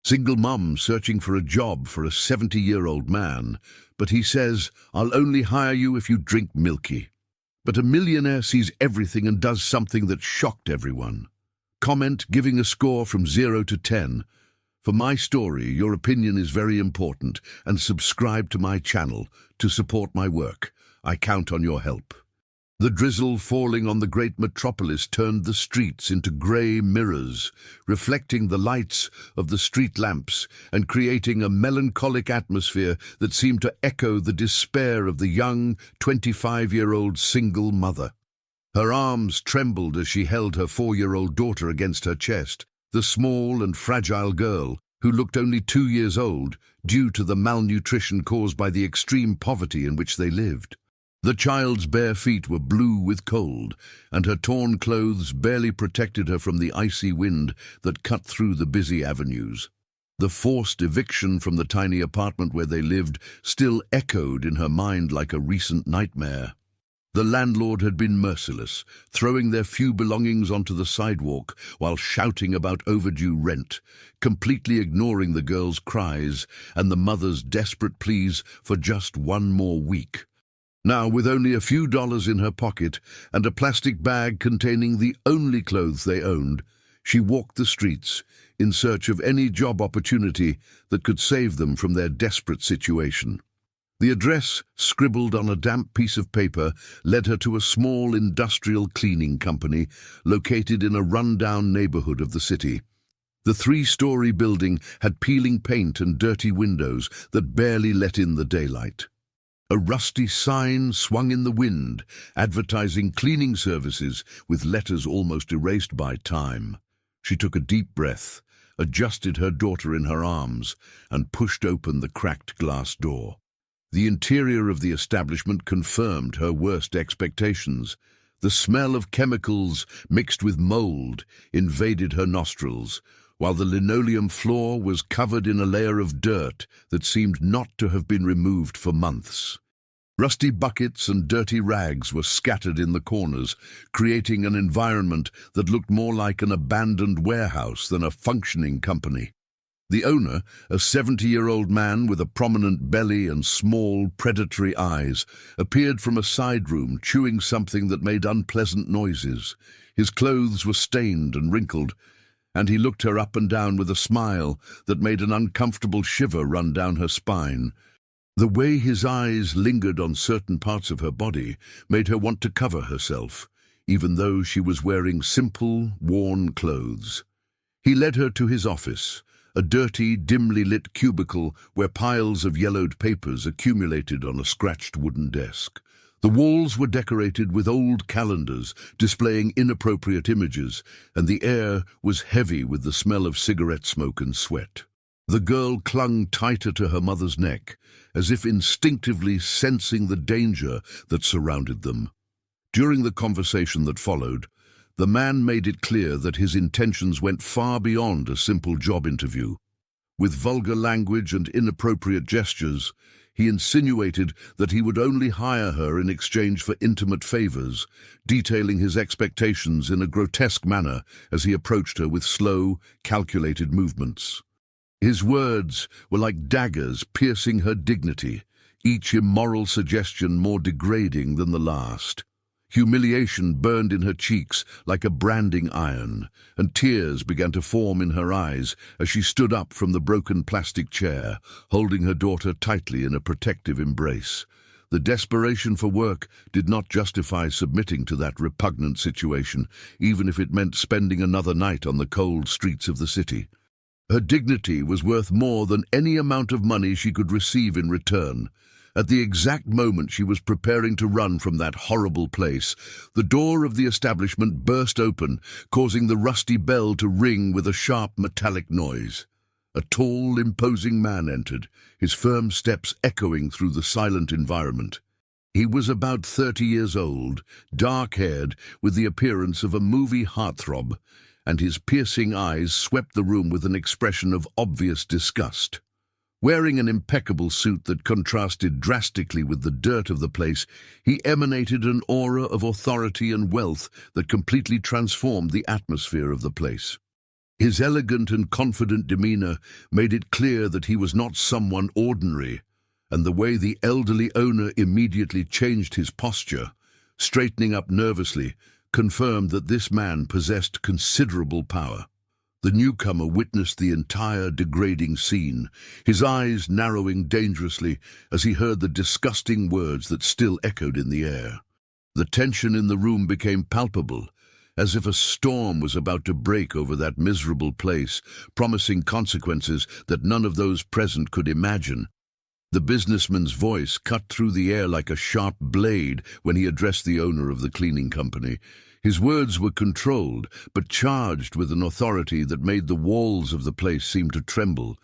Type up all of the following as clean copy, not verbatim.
Single mum searching for a job for a 70-year-old man, but he says, "I'll only hire you if you drink milky." But a millionaire sees everything and does something that shocked everyone. Comment giving a score from 0 to 10. For my story, your opinion is very important, and subscribe to my channel to support my work. I count on your help. The drizzle falling on the great metropolis turned the streets into grey mirrors, reflecting the lights of the street lamps and creating a melancholic atmosphere that seemed to echo the despair of the young 25-year-old single mother. Her arms trembled as she held her 4-year-old daughter against her chest, the small and fragile girl, who looked only 2 years old due to the malnutrition caused by the extreme poverty in which they lived. The child's bare feet were blue with cold, and her torn clothes barely protected her from the icy wind that cut through the busy avenues. The forced eviction from the tiny apartment where they lived still echoed in her mind like a recent nightmare. The landlord had been merciless, throwing their few belongings onto the sidewalk while shouting about overdue rent, completely ignoring the girl's cries and the mother's desperate pleas for just one more week. Now, with only a few dollars in her pocket and a plastic bag containing the only clothes they owned, she walked the streets in search of any job opportunity that could save them from their desperate situation. The address, scribbled on a damp piece of paper, led her to a small industrial cleaning company located in a run-down neighborhood of the city. The 3-story building had peeling paint and dirty windows that barely let in the daylight. A rusty sign swung in the wind, advertising cleaning services with letters almost erased by time. She took a deep breath, adjusted her daughter in her arms, and pushed open the cracked glass door. The interior of the establishment confirmed her worst expectations. The smell of chemicals mixed with mold invaded her nostrils, while the linoleum floor was covered in a layer of dirt that seemed not to have been removed for months. Rusty buckets and dirty rags were scattered in the corners, creating an environment that looked more like an abandoned warehouse than a functioning company. The owner, a 70-year-old man with a prominent belly and small, predatory eyes, appeared from a side room chewing something that made unpleasant noises. His clothes were stained and wrinkled, and he looked her up and down with a smile that made an uncomfortable shiver run down her spine. The way his eyes lingered on certain parts of her body made her want to cover herself, even though she was wearing simple, worn clothes. He led her to his office, a dirty, dimly lit cubicle where piles of yellowed papers accumulated on a scratched wooden desk. The walls were decorated with old calendars displaying inappropriate images, and the air was heavy with the smell of cigarette smoke and sweat. The girl clung tighter to her mother's neck, as if instinctively sensing the danger that surrounded them. During the conversation that followed, the man made it clear that his intentions went far beyond a simple job interview. With vulgar language and inappropriate gestures, he insinuated that he would only hire her in exchange for intimate favors, detailing his expectations in a grotesque manner as he approached her with slow, calculated movements. His words were like daggers piercing her dignity, each immoral suggestion more degrading than the last. Humiliation burned in her cheeks like a branding iron, and tears began to form in her eyes as she stood up from the broken plastic chair, holding her daughter tightly in a protective embrace. The desperation for work did not justify submitting to that repugnant situation, even if it meant spending another night on the cold streets of the city. Her dignity was worth more than any amount of money she could receive in return. At the exact moment she was preparing to run from that horrible place, the door of the establishment burst open, causing the rusty bell to ring with a sharp metallic noise. A tall, imposing man entered, his firm steps echoing through the silent environment. He was about 30 years old, dark-haired, with the appearance of a movie heartthrob, and his piercing eyes swept the room with an expression of obvious disgust. Wearing an impeccable suit that contrasted drastically with the dirt of the place, he emanated an aura of authority and wealth that completely transformed the atmosphere of the place. His elegant and confident demeanor made it clear that he was not someone ordinary, and the way the elderly owner immediately changed his posture, straightening up nervously, confirmed that this man possessed considerable power. The newcomer witnessed the entire degrading scene, his eyes narrowing dangerously as he heard the disgusting words that still echoed in the air. The tension in the room became palpable, as if a storm was about to break over that miserable place, promising consequences that none of those present could imagine. The businessman's voice cut through the air like a sharp blade when he addressed the owner of the cleaning company. His words were controlled, but charged with an authority that made the walls of the place seem to tremble.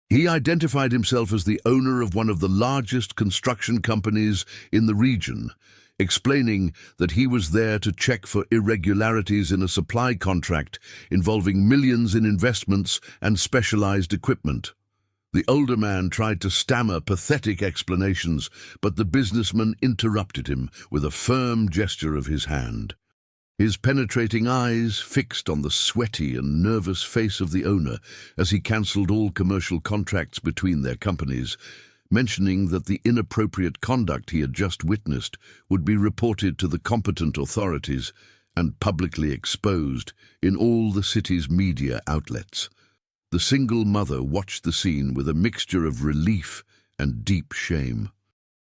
He identified himself as the owner of one of the largest construction companies in the region, explaining that he was there to check for irregularities in a supply contract involving millions in investments and specialized equipment. The older man tried to stammer pathetic explanations, but the businessman interrupted him with a firm gesture of his hand. His penetrating eyes fixed on the sweaty and nervous face of the owner as he cancelled all commercial contracts between their companies, mentioning that the inappropriate conduct he had just witnessed would be reported to the competent authorities and publicly exposed in all the city's media outlets. The single mother watched the scene with a mixture of relief and deep shame.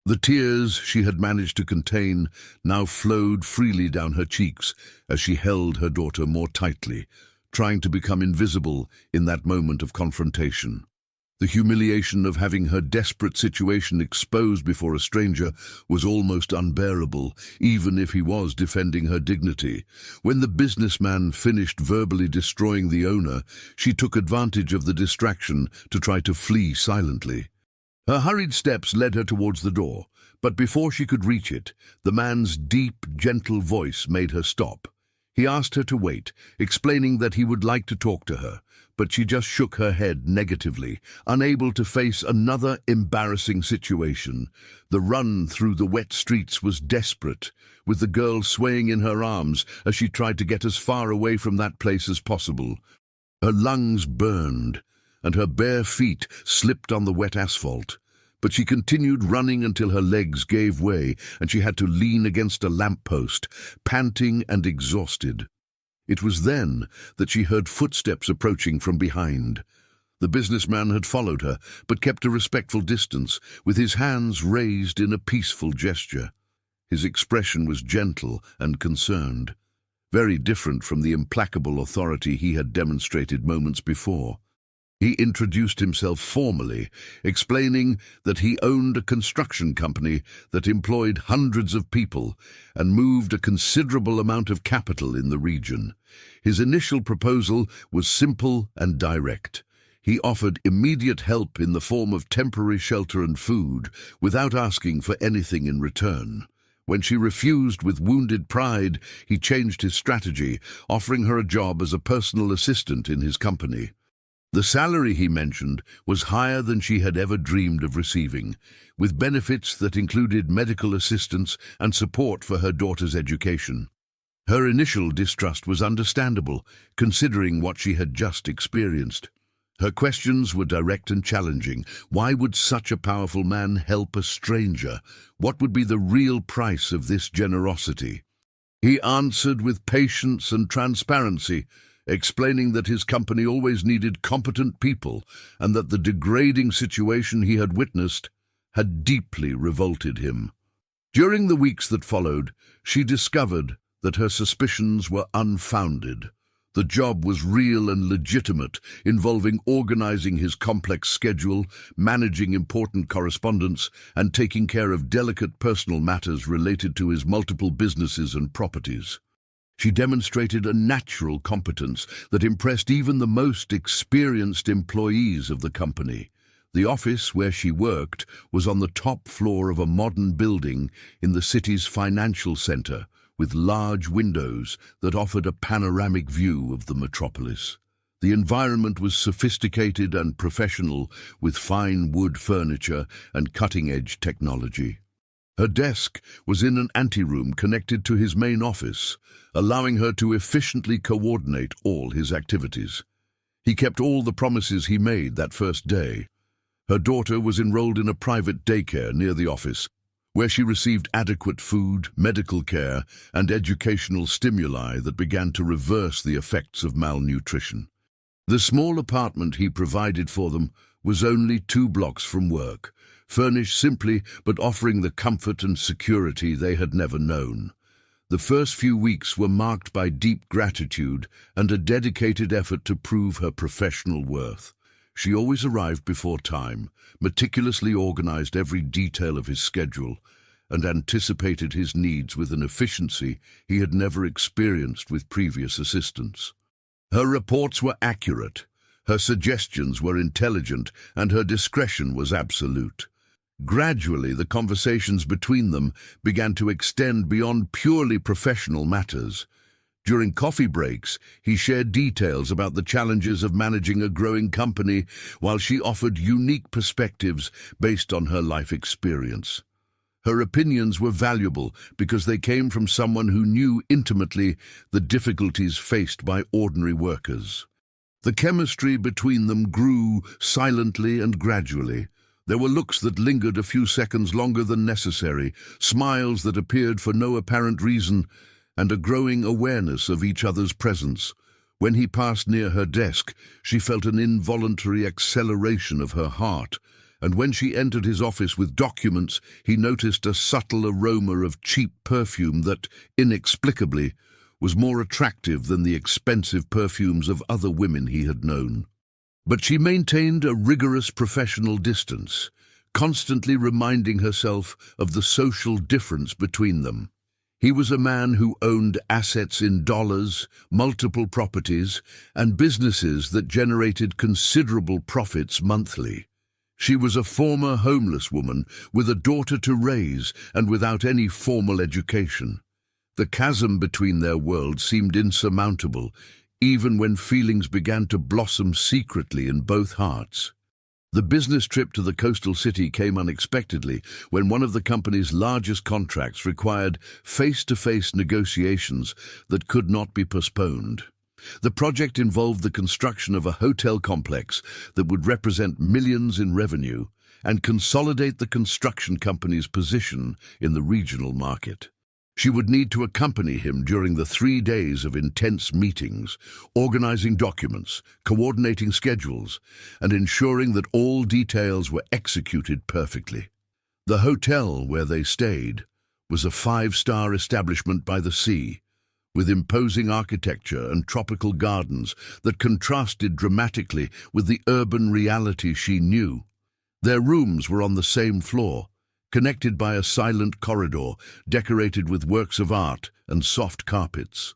The tears she had managed to contain now flowed freely down her cheeks as she held her daughter more tightly, trying to become invisible in that moment of confrontation. The humiliation of having her desperate situation exposed before a stranger was almost unbearable, even if he was defending her dignity. When the businessman finished verbally destroying the owner, she took advantage of the distraction to try to flee silently. Her hurried steps led her towards the door, but before she could reach it, the man's deep, gentle voice made her stop. He asked her to wait, explaining that he would like to talk to her, but she just shook her head negatively, unable to face another embarrassing situation. The run through the wet streets was desperate, with the girl swaying in her arms as she tried to get as far away from that place as possible. Her lungs burned, and her bare feet slipped on the wet asphalt, but she continued running until her legs gave way and she had to lean against a lamppost, panting and exhausted. It was then that she heard footsteps approaching from behind. The businessman had followed her, but kept a respectful distance, with his hands raised in a peaceful gesture. His expression was gentle and concerned, very different from the implacable authority he had demonstrated moments before. He introduced himself formally, explaining that he owned a construction company that employed hundreds of people and moved a considerable amount of capital in the region. His initial proposal was simple and direct. He offered immediate help in the form of temporary shelter and food, without asking for anything in return. When she refused with wounded pride, he changed his strategy, offering her a job as a personal assistant in his company. The salary he mentioned was higher than she had ever dreamed of receiving, with benefits that included medical assistance and support for her daughter's education. Her initial distrust was understandable, considering what she had just experienced. Her questions were direct and challenging. Why would such a powerful man help a stranger? What would be the real price of this generosity? He answered with patience and transparency, explaining that his company always needed competent people and that the degrading situation he had witnessed had deeply revolted him. During the weeks that followed, she discovered that her suspicions were unfounded. The job was real and legitimate, involving organizing his complex schedule, managing important correspondence, and taking care of delicate personal matters related to his multiple businesses and properties. She demonstrated a natural competence that impressed even the most experienced employees of the company. The office where she worked was on the top floor of a modern building in the city's financial center, with large windows that offered a panoramic view of the metropolis. The environment was sophisticated and professional, with fine wood furniture and cutting-edge technology. Her desk was in an anteroom connected to his main office, allowing her to efficiently coordinate all his activities. He kept all the promises he made that first day. Her daughter was enrolled in a private daycare near the office, where she received adequate food, medical care, and educational stimuli that began to reverse the effects of malnutrition. The small apartment he provided for them was only 2 blocks from work, furnished simply but offering the comfort and security they had never known. The first few weeks were marked by deep gratitude and a dedicated effort to prove her professional worth. She always arrived before time, meticulously organized every detail of his schedule, and anticipated his needs with an efficiency he had never experienced with previous assistants. Her reports were accurate, her suggestions were intelligent, and her discretion was absolute. Gradually, the conversations between them began to extend beyond purely professional matters. During coffee breaks, he shared details about the challenges of managing a growing company, while she offered unique perspectives based on her life experience. Her opinions were valuable because they came from someone who knew intimately the difficulties faced by ordinary workers. The chemistry between them grew silently and gradually. There were looks that lingered a few seconds longer than necessary, smiles that appeared for no apparent reason, and a growing awareness of each other's presence. When he passed near her desk, she felt an involuntary acceleration of her heart, and when she entered his office with documents, he noticed a subtle aroma of cheap perfume that, inexplicably, was more attractive than the expensive perfumes of other women he had known. But she maintained a rigorous professional distance, constantly reminding herself of the social difference between them. He was a man who owned assets in dollars, multiple properties, and businesses that generated considerable profits monthly. She was a former homeless woman with a daughter to raise and without any formal education. The chasm between their worlds seemed insurmountable, even when feelings began to blossom secretly in both hearts. The business trip to the coastal city came unexpectedly when one of the company's largest contracts required face-to-face negotiations that could not be postponed. The project involved the construction of a hotel complex that would represent millions in revenue and consolidate the construction company's position in the regional market. She would need to accompany him during the 3 days of intense meetings, organizing documents, coordinating schedules, and ensuring that all details were executed perfectly. The hotel where they stayed was a 5-star establishment by the sea, with imposing architecture and tropical gardens that contrasted dramatically with the urban reality she knew. Their rooms were on the same floor, connected by a silent corridor decorated with works of art and soft carpets.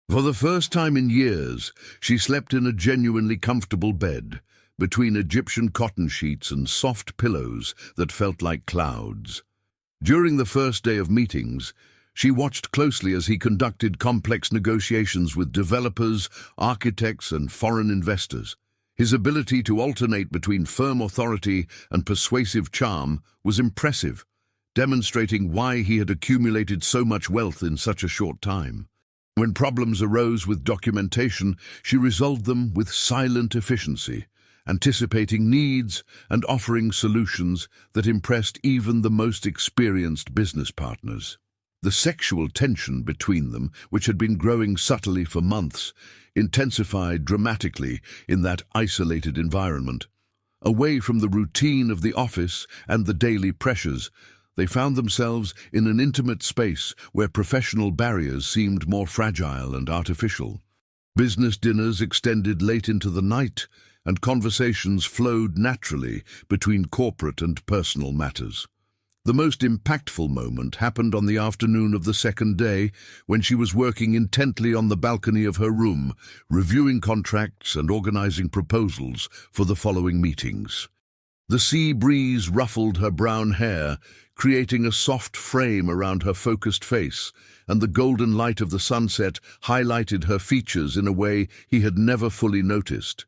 For the first time in years, she slept in a genuinely comfortable bed, between Egyptian cotton sheets and soft pillows that felt like clouds. During the first day of meetings, she watched closely as he conducted complex negotiations with developers, architects, and foreign investors. His ability to alternate between firm authority and persuasive charm was impressive, demonstrating why he had accumulated so much wealth in such a short time. When problems arose with documentation, she resolved them with silent efficiency, anticipating needs and offering solutions that impressed even the most experienced business partners. The sexual tension between them, which had been growing subtly for months, intensified dramatically in that isolated environment. Away from the routine of the office and the daily pressures, they found themselves in an intimate space where professional barriers seemed more fragile and artificial. Business dinners extended late into the night, and conversations flowed naturally between corporate and personal matters. The most impactful moment happened on the afternoon of the second day, when she was working intently on the balcony of her room, reviewing contracts and organizing proposals for the following meetings. The sea breeze ruffled her brown hair, creating a soft frame around her focused face, and the golden light of the sunset highlighted her features in a way he had never fully noticed.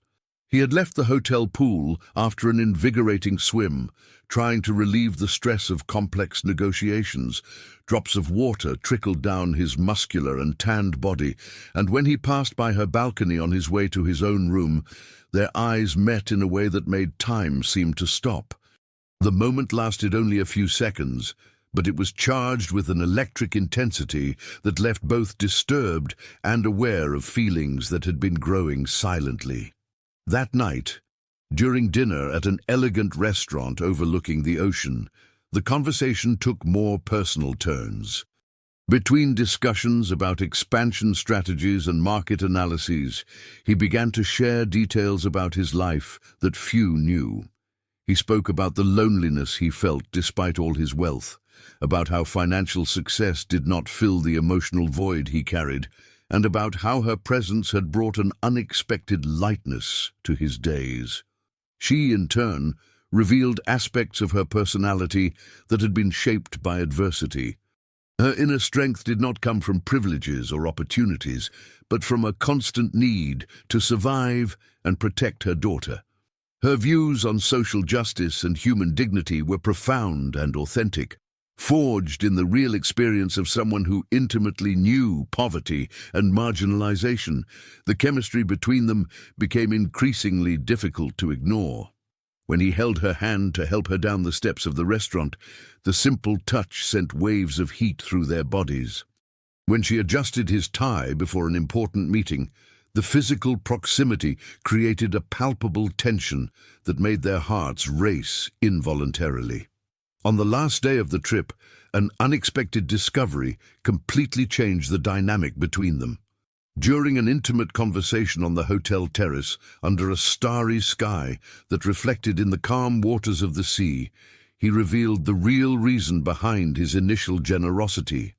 He had left the hotel pool after an invigorating swim, trying to relieve the stress of complex negotiations. Drops of water trickled down his muscular and tanned body, and when he passed by her balcony on his way to his own room, their eyes met in a way that made time seem to stop. The moment lasted only a few seconds, but it was charged with an electric intensity that left both disturbed and aware of feelings that had been growing silently. That night, during dinner at an elegant restaurant overlooking the ocean, the conversation took more personal turns. Between discussions about expansion strategies and market analyses, he began to share details about his life that few knew. He spoke about the loneliness he felt despite all his wealth, about how financial success did not fill the emotional void he carried, and about how her presence had brought an unexpected lightness to his days. She, in turn, revealed aspects of her personality that had been shaped by adversity. Her inner strength did not come from privileges or opportunities, but from a constant need to survive and protect her daughter. Her views on social justice and human dignity were profound and authentic, forged in the real experience of someone who intimately knew poverty and marginalization. The chemistry between them became increasingly difficult to ignore. When he held her hand to help her down the steps of the restaurant, the simple touch sent waves of heat through their bodies. When she adjusted his tie before an important meeting, the physical proximity created a palpable tension that made their hearts race involuntarily. On the last day of the trip, an unexpected discovery completely changed the dynamic between them. During an intimate conversation on the hotel terrace, under a starry sky that reflected in the calm waters of the sea, he revealed the real reason behind his initial generosity.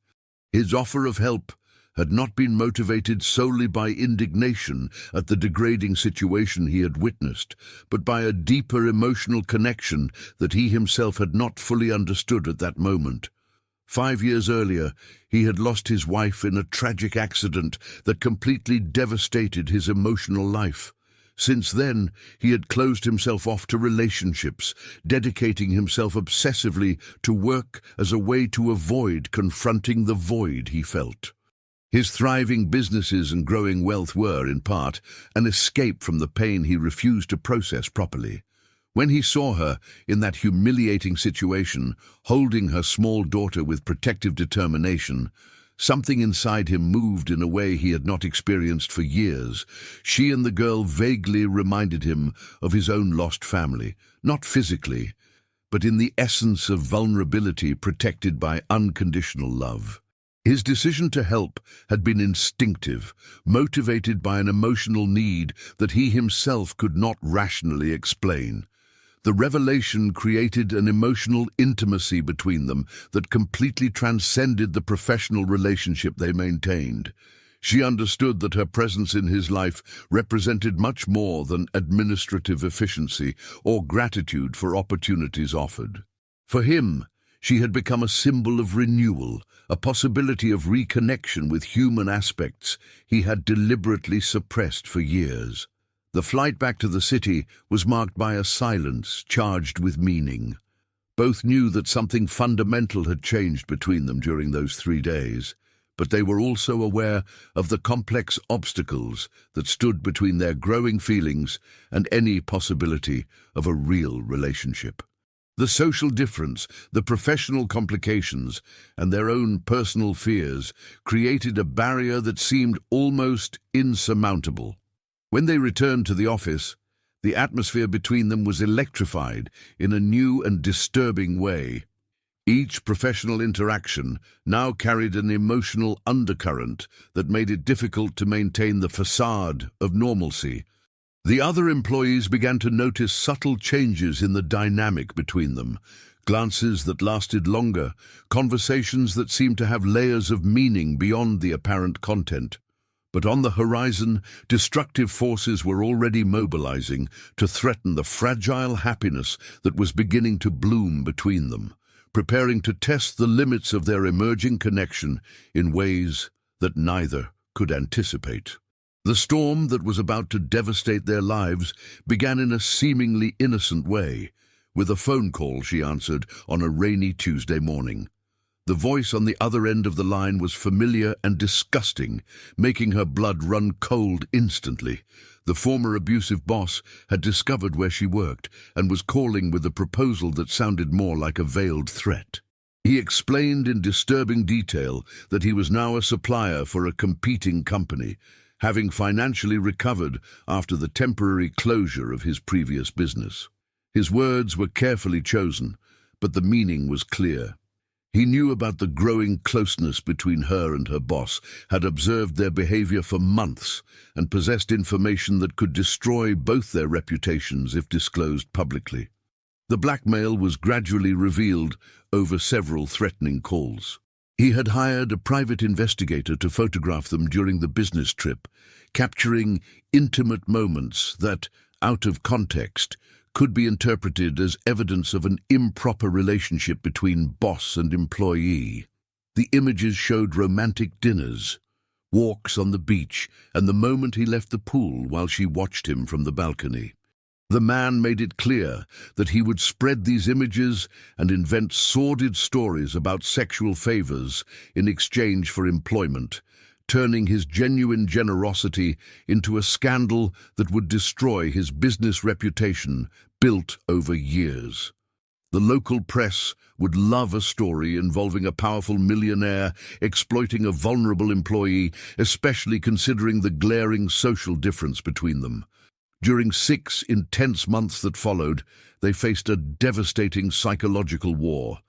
His offer of help had not been motivated solely by indignation at the degrading situation he had witnessed, but by a deeper emotional connection that he himself had not fully understood at that moment. 5 years earlier, he had lost his wife in a tragic accident that completely devastated his emotional life. Since then, he had closed himself off to relationships, dedicating himself obsessively to work as a way to avoid confronting the void he felt. His thriving businesses and growing wealth were, in part, an escape from the pain he refused to process properly. When he saw her in that humiliating situation, holding her small daughter with protective determination, something inside him moved in a way he had not experienced for years. She and the girl vaguely reminded him of his own lost family, not physically, but in the essence of vulnerability protected by unconditional love. His decision to help had been instinctive, motivated by an emotional need that he himself could not rationally explain. The revelation created an emotional intimacy between them that completely transcended the professional relationship they maintained. She understood that her presence in his life represented much more than administrative efficiency or gratitude for opportunities offered. For him, she had become a symbol of renewal, a possibility of reconnection with human aspects he had deliberately suppressed for years. The flight back to the city was marked by a silence charged with meaning. Both knew that something fundamental had changed between them during those 3 days, but they were also aware of the complex obstacles that stood between their growing feelings and any possibility of a real relationship. The social difference, the professional complications, and their own personal fears created a barrier that seemed almost insurmountable. When they returned to the office, the atmosphere between them was electrified in a new and disturbing way. Each professional interaction now carried an emotional undercurrent that made it difficult to maintain the facade of normalcy. The other employees began to notice subtle changes in the dynamic between them, glances that lasted longer, conversations that seemed to have layers of meaning beyond the apparent content. But on the horizon, destructive forces were already mobilizing to threaten the fragile happiness that was beginning to bloom between them, preparing to test the limits of their emerging connection in ways that neither could anticipate. The storm that was about to devastate their lives began in a seemingly innocent way, with a phone call she answered on a rainy Tuesday morning. The voice on the other end of the line was familiar and disgusting, making her blood run cold instantly. The former abusive boss had discovered where she worked and was calling with a proposal that sounded more like a veiled threat. He explained in disturbing detail that he was now a supplier for a competing company, having financially recovered after the temporary closure of his previous business. His words were carefully chosen, but the meaning was clear. He knew about the growing closeness between her and her boss, had observed their behavior for months, and possessed information that could destroy both their reputations if disclosed publicly. The blackmail was gradually revealed over several threatening calls. He had hired a private investigator to photograph them during the business trip, capturing intimate moments that, out of context, could be interpreted as evidence of an improper relationship between boss and employee. The images showed romantic dinners, walks on the beach, and the moment he left the pool while she watched him from the balcony. The man made it clear that he would spread these images and invent sordid stories about sexual favors in exchange for employment, turning his genuine generosity into a scandal that would destroy his business reputation built over years. The local press would love a story involving a powerful millionaire exploiting a vulnerable employee, especially considering the glaring social difference between them. During 6 intense months that followed, they faced a devastating psychological war.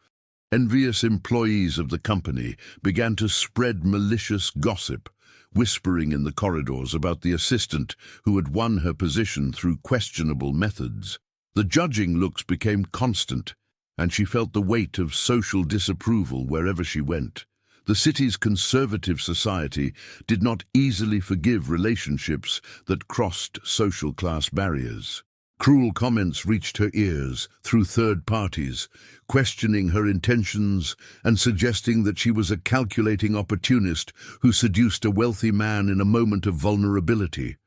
Envious employees of the company began to spread malicious gossip, whispering in the corridors about the assistant who had won her position through questionable methods. The judging looks became constant, and she felt the weight of social disapproval wherever she went. The city's conservative society did not easily forgive relationships that crossed social class barriers. Cruel comments reached her ears through third parties, questioning her intentions and suggesting that she was a calculating opportunist who seduced a wealthy man in a moment of vulnerability.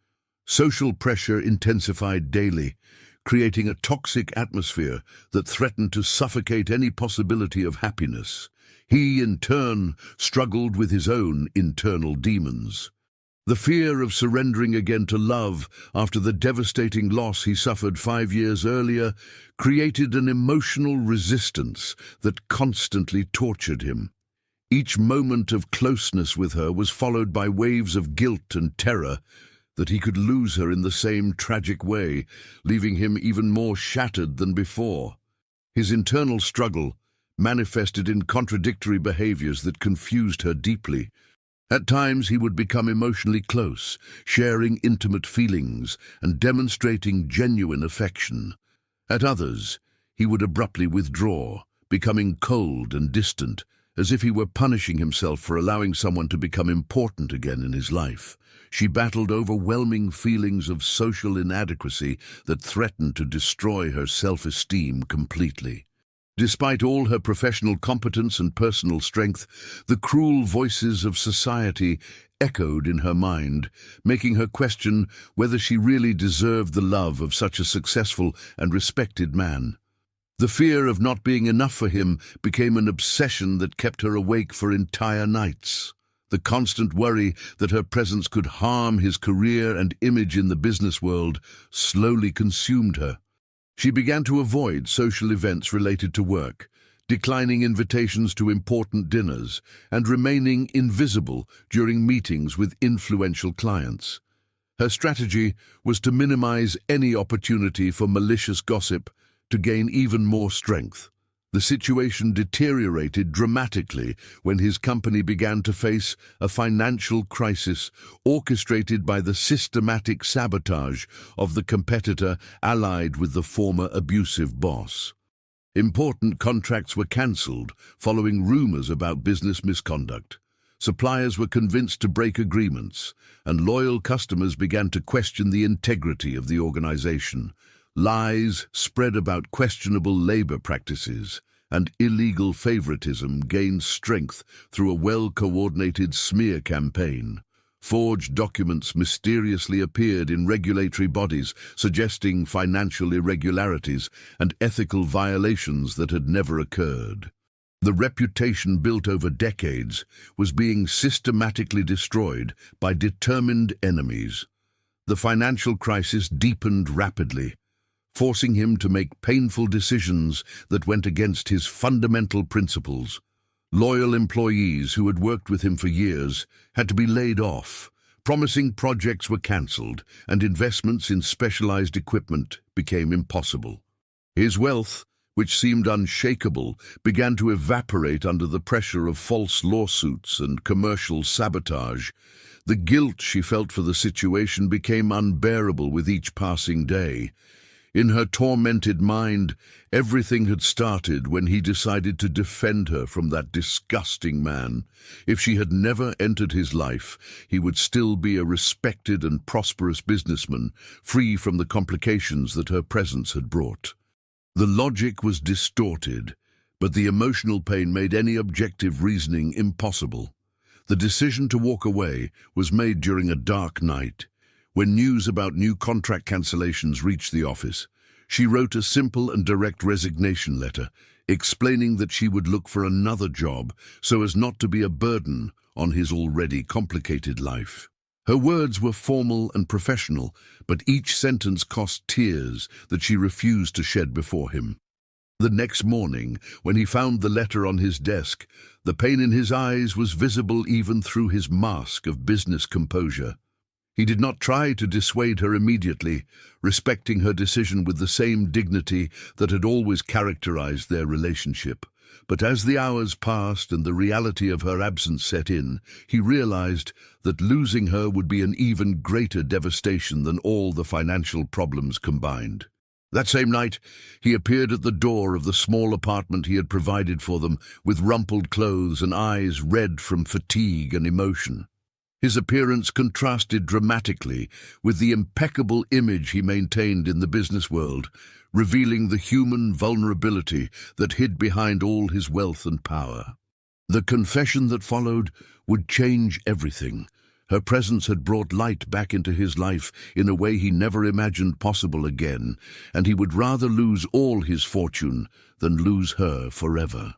Social pressure intensified daily, creating a toxic atmosphere that threatened to suffocate any possibility of happiness. He, in turn, struggled with his own internal demons. The fear of surrendering again to love after the devastating loss he suffered 5 years earlier created an emotional resistance that constantly tortured him. Each moment of closeness with her was followed by waves of guilt and terror that he could lose her in the same tragic way, leaving him even more shattered than before. His internal struggle manifested in contradictory behaviors that confused her deeply. At times he would become emotionally close, sharing intimate feelings and demonstrating genuine affection. At others, he would abruptly withdraw, becoming cold and distant, as if he were punishing himself for allowing someone to become important again in his life. She battled overwhelming feelings of social inadequacy that threatened to destroy her self-esteem completely. Despite all her professional competence and personal strength, the cruel voices of society echoed in her mind, making her question whether she really deserved the love of such a successful and respected man. The fear of not being enough for him became an obsession that kept her awake for entire nights. The constant worry that her presence could harm his career and image in the business world slowly consumed her. She began to avoid social events related to work, declining invitations to important dinners, and remaining invisible during meetings with influential clients. Her strategy was to minimize any opportunity for malicious gossip to gain even more strength. The situation deteriorated dramatically when his company began to face a financial crisis orchestrated by the systematic sabotage of the competitor allied with the former abusive boss. Important contracts were cancelled following rumors about business misconduct. Suppliers were convinced to break agreements, and loyal customers began to question the integrity of the organization. Lies spread about questionable labor practices, and illegal favoritism gained strength through a well-coordinated smear campaign. Forged documents mysteriously appeared in regulatory bodies, suggesting financial irregularities and ethical violations that had never occurred. The reputation built over decades was being systematically destroyed by determined enemies. The financial crisis deepened rapidly, forcing him to make painful decisions that went against his fundamental principles. Loyal employees who had worked with him for years had to be laid off. Promising projects were cancelled, and investments in specialized equipment became impossible. His wealth, which seemed unshakable, began to evaporate under the pressure of false lawsuits and commercial sabotage. The guilt she felt for the situation became unbearable with each passing day. In her tormented mind, everything had started when he decided to defend her from that disgusting man. If she had never entered his life, he would still be a respected and prosperous businessman, free from the complications that her presence had brought. The logic was distorted, but the emotional pain made any objective reasoning impossible. The decision to walk away was made during a dark night. When news about new contract cancellations reached the office, she wrote a simple and direct resignation letter, explaining that she would look for another job so as not to be a burden on his already complicated life. Her words were formal and professional, but each sentence cost tears that she refused to shed before him. The next morning, when he found the letter on his desk, the pain in his eyes was visible even through his mask of business composure. He did not try to dissuade her immediately, respecting her decision with the same dignity that had always characterized their relationship. But as the hours passed and the reality of her absence set in, he realized that losing her would be an even greater devastation than all the financial problems combined. That same night, he appeared at the door of the small apartment he had provided for them, with rumpled clothes and eyes red from fatigue and emotion. His appearance contrasted dramatically with the impeccable image he maintained in the business world, revealing the human vulnerability that hid behind all his wealth and power. The confession that followed would change everything. Her presence had brought light back into his life in a way he never imagined possible again, and he would rather lose all his fortune than lose her forever.